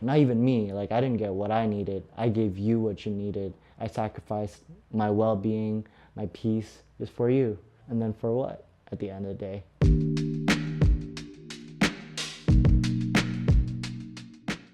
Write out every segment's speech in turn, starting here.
Not even me, like I didn't get what I needed. I gave you what you needed. I sacrificed my well-being, my peace, just for you. And then for what at the end of the day?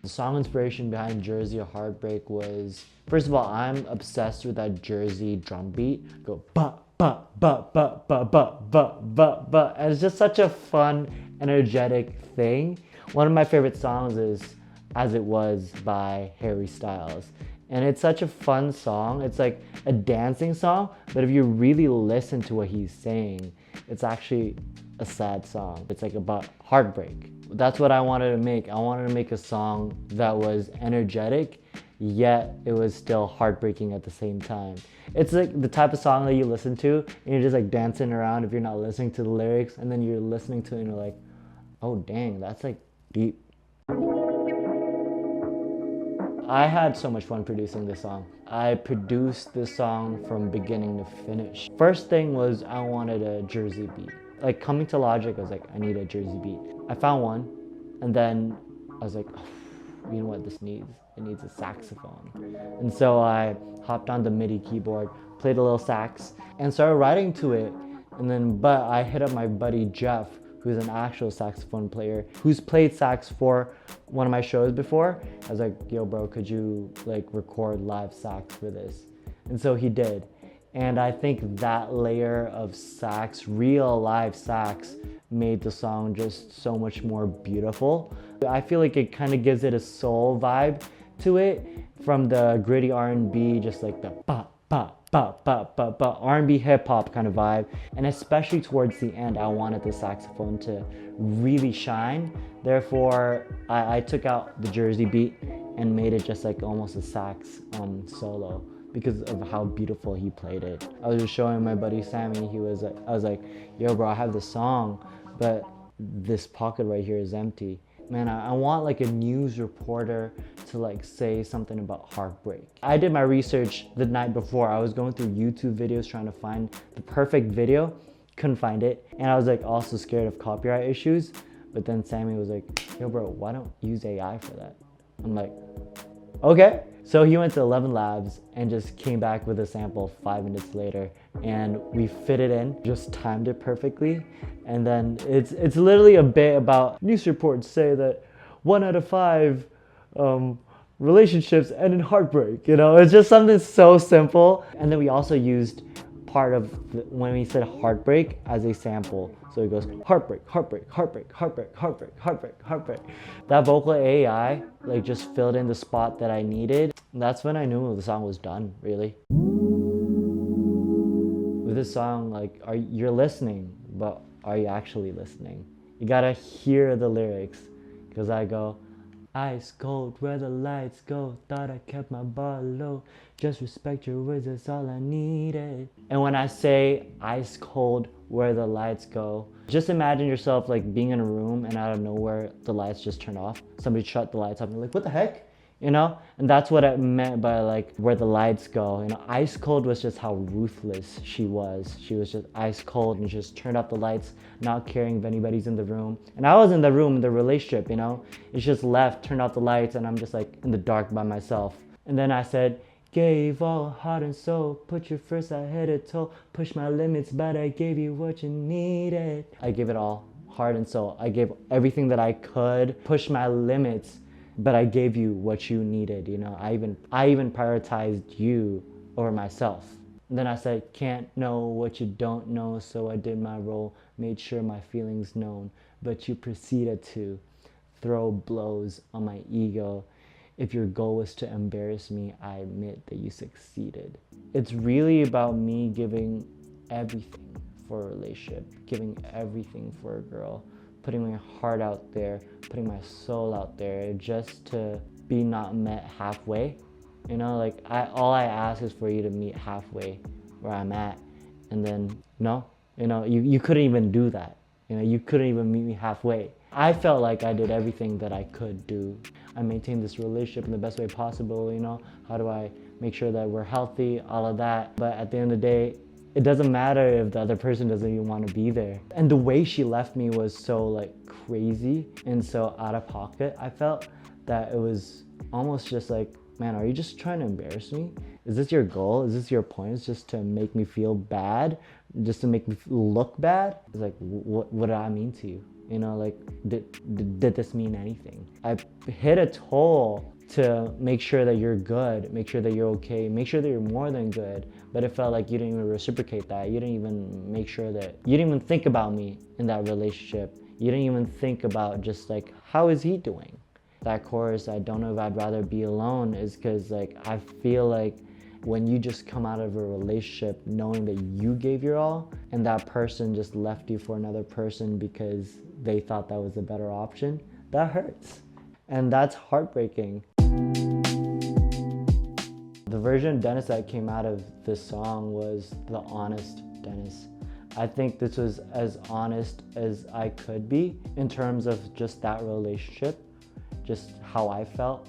The song inspiration behind Jersey or Heartbreak was, first of all, I'm obsessed with that Jersey drum beat. Go ba ba ba ba ba ba ba ba ba. And it's just such a fun, energetic thing. One of my favorite songs is As It Was by Harry Styles. And it's such a fun song. It's like a dancing song, but if you really listen to what he's saying, it's actually a sad song. It's like about heartbreak. That's what I wanted to make. I wanted to make a song that was energetic, yet it was still heartbreaking at the same time. It's like the type of song that you listen to and you're just like dancing around if you're not listening to the lyrics, and then you're listening to it and you're like, oh dang, that's like deep. I had so much fun producing this song. I produced this song from beginning to finish. First thing was I wanted a Jersey beat. Like coming to Logic, I was like, I need a Jersey beat. I found one, and then I was like, oh, you know what this needs? It needs a saxophone. And so I hopped on the MIDI keyboard, played a little sax, and started writing to it. But I hit up my buddy Jeff, who's an actual saxophone player, who's played sax for one of my shows before. I was like, yo bro, could you like record live sax for this? And so he did. And I think that layer of sax, real live sax, made the song just so much more beautiful. I feel like it kind of gives it a soul vibe to it, from the gritty R&B, just like the ba ba ba ba ba ba R&B hip hop kind of vibe. And especially towards the end, I wanted the saxophone to really shine. Therefore, I took out the Jersey beat and made it just like almost a sax solo, because of how beautiful he played it. I was just showing my buddy Sammy, I was like, yo bro, I have this song, but this pocket right here is empty. Man, I want like a news reporter to like say something about heartbreak. I did my research the night before. I was going through YouTube videos trying to find the perfect video, couldn't find it. And I was like also scared of copyright issues. But then Sammy was like, yo bro, why don't use AI for that? I'm like, okay. So he went to 11 Labs and just came back with a sample 5 minutes later, and we fit it in, just timed it perfectly. And then it's literally a bit about news reports say that 1 out of 5 relationships end in heartbreak. You know, it's just something so simple. And then we also used part of when we said heartbreak as a sample. So it goes heartbreak, heartbreak, heartbreak, heartbreak, heartbreak, heartbreak, heartbreak. That vocal AI like just filled in the spot that I needed. And that's when I knew the song was done, really. With this song, like, you're listening, but are you actually listening? You gotta hear the lyrics, because I go, ice cold where the lights go, thought I kept my bar low, just respect your words, that's all I needed. And when I say ice cold where the lights go, just imagine yourself like being in a room and out of nowhere the lights just turn off. Somebody shut the lights off and you're like, what the heck? You know? And that's what I meant by like where the lights go. You know, ice cold was just how ruthless she was. She was just ice cold and just turned off the lights, not caring if anybody's in the room. And I was in the room in the relationship, you know? It's just left, turned out the lights, and I'm just like in the dark by myself. And then I said, gave all heart and soul, put you first, I head to toe, push my limits, but I gave you what you needed. I gave it all, heart and soul. I gave everything that I could, push my limits, but I gave you what you needed. You know, I even prioritized you over myself. And then I said, can't know what you don't know, so I did my role, made sure my feelings known, but you proceeded to throw blows on my ego. If your goal was to embarrass me, I admit that you succeeded. It's really about me giving everything for a relationship, giving everything for a girl, putting my heart out there, putting my soul out there, just to be not met halfway. You know, like all I ask is for you to meet halfway where I'm at. And then, no, you know, you couldn't even do that. You know, you couldn't even meet me halfway. I felt like I did everything that I could do. I maintained this relationship in the best way possible, you know? How do I make sure that we're healthy, all of that. But at the end of the day, it doesn't matter if the other person doesn't even want to be there. And the way she left me was so like crazy and so out of pocket, I felt, that it was almost just like, man, are you just trying to embarrass me? Is this your goal? Is this your point? It's just to make me feel bad, just to make me look bad? It's like, what did I mean to you? You know, like, did this mean anything? I hit a toll to make sure that you're good, make sure that you're okay, make sure that you're more than good. But it felt like you didn't even reciprocate that. You didn't even make sure that, you didn't even think about me in that relationship. You didn't even think about just like, how is he doing? That chorus, I don't know if I'd rather be alone, is because like, I feel like when you just come out of a relationship knowing that you gave your all and that person just left you for another person because they thought that was a better option, that hurts. And that's heartbreaking. The version of Dennis that came out of this song was the honest Dennis. I think this was as honest as I could be in terms of just that relationship, just how I felt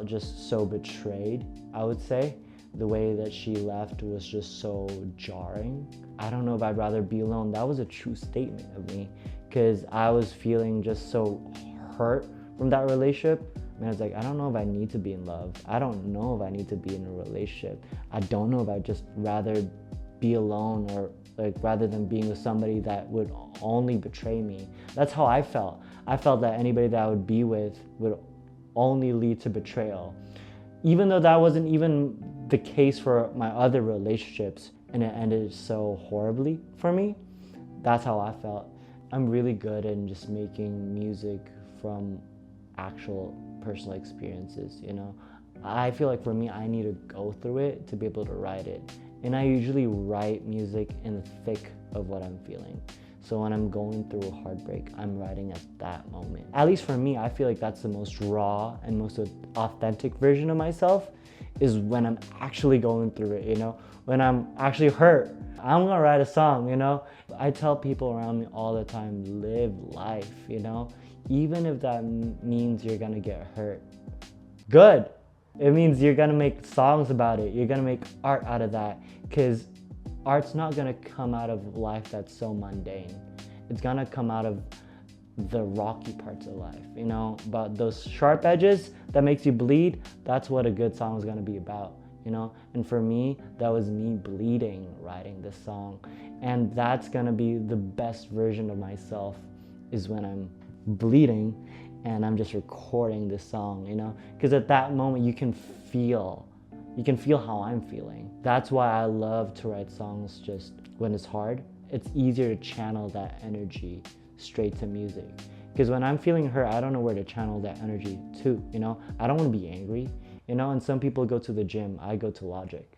just so betrayed, I would say. The way that she left was just so jarring. I don't know if I'd rather be alone. That was a true statement of me because I was feeling just so hurt from that relationship. And I was like, I don't know if I need to be in love. I don't know if I need to be in a relationship. I don't know if I'd just rather be alone, or like rather than being with somebody that would only betray me. That's how I felt. I felt that anybody that I would be with would only lead to betrayal. Even though that wasn't even the case for my other relationships and it ended so horribly for me, that's how I felt. I'm really good in just making music from actual personal experiences, you know? I feel like for me, I need to go through it to be able to write it. And I usually write music in the thick of what I'm feeling. So when I'm going through a heartbreak, I'm writing at that moment. At least for me, I feel like that's the most raw and most authentic version of myself, is when I'm actually going through it, you know? When I'm actually hurt, I'm gonna write a song, you know? I tell people around me all the time, live life, you know? Even if that means you're gonna get hurt. Good. It means you're gonna make songs about it. You're gonna make art out of that, because art's not gonna come out of life that's so mundane. It's gonna come out of the rocky parts of life, you know? But those sharp edges that makes you bleed, that's what a good song is gonna be about, you know? And for me, that was me bleeding writing this song. And that's gonna be the best version of myself, is when I'm bleeding and I'm just recording this song, you know? Because at that moment you can feel how I'm feeling. That's why I love to write songs just when it's hard. It's easier to channel that energy straight to music. Because when I'm feeling hurt, I don't know where to channel that energy to, you know? I don't want to be angry, you know? And some people go to the gym, I go to Logic.